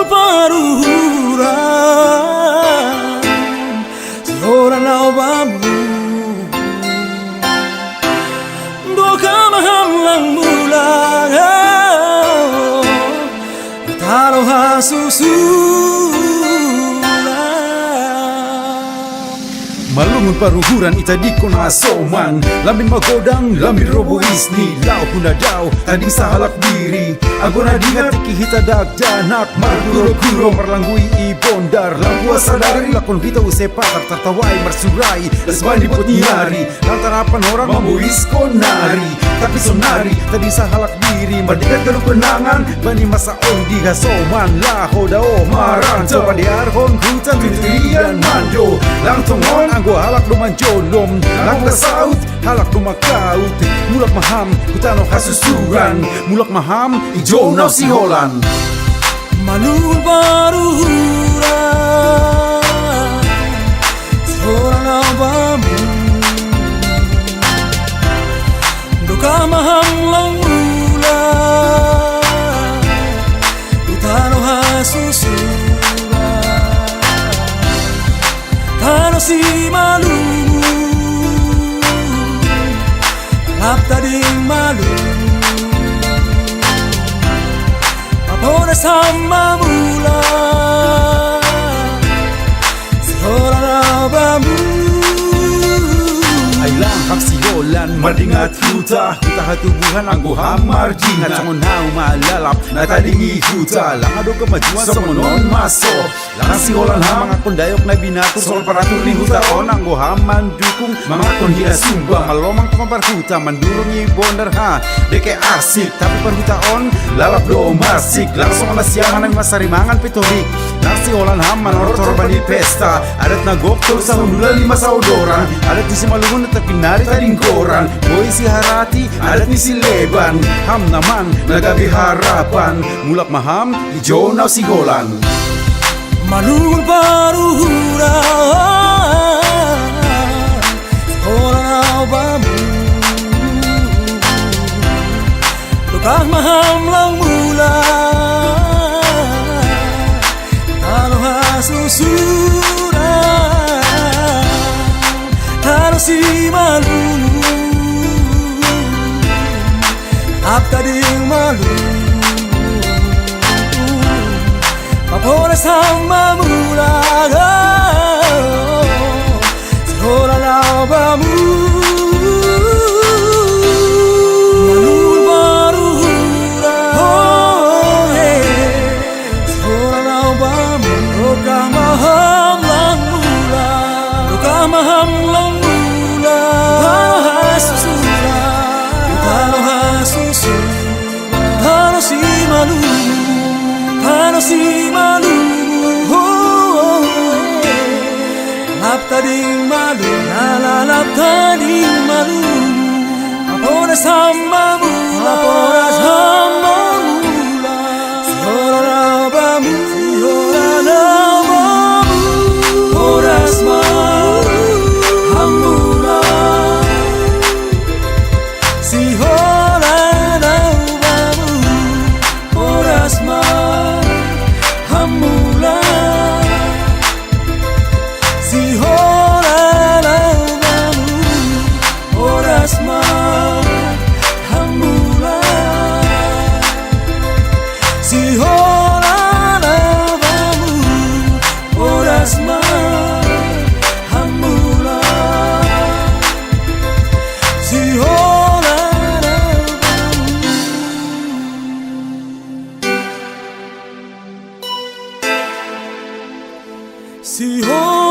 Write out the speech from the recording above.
paruhuran seorang nawamu doka mahamlang mula taruh malungun paruhuran itadiko na asoman lamin magodang lamin robo isni lao punadaw tading sa halak diri agona dingat ikihita dagdanak marguro-guro marlanggui ibondar langua sadari lakon vita usepa tartawai marsurai lasbani pot nyari lantarapan orang mamuis konari tapi sonari tading sa halak diri mardikat galu penangan bani masa ondi gasoman laho dao maranto padiarhon hutan tutulian mando langtongon gua halak duman jolom lang saut halak dumakaut mulak maham kutano kasusuran mulak maham ijo naw si Holan malungun paruhuran seorang nawamu doka mahamlang mula kutano kasusuran tano si malu lap tading malu apona sama mula seorang nawamu ay langkap si Holan madingat huta huta hatubuhan ang guham marjingat sangon hau maalalap natadingi huta langado kemajuan sa monon maso lang si Holan ha mga kondayok na binatur sol paratur ni huta on ang guham mandukung mga kondia sumba malomang kumapar huta mandurong ibondar ha deke asik tapi perhuta on lalap do masik langsung ala siyaman ang masarimangan pitorik lang si Holan ha manortor bani pesta adat na goktor sa hundula 5 saudoran adat di si malungun na tapinari tading koran boy si harati adat ni si leban ham naman nagabi harapan mulak maham ijo naw si Holan malungun paruhuran seorang nawamu doka mahamlang mula tano kasusuran tano si malungun ap tading malungun apona sama mula seorang nawamu malungun paruhuran seorang nawamu doka mahamlang mula doka mahamlang mula tano kasusuran tano si malungun tano si lap tading malu lalap tading malu apona sama mula seorang nawamu oras mahamula si Holan nawamu oras mahamula si Holan nawamu oras mahamula si Holan nawamu oras mahamula si Holan nawamu si Holan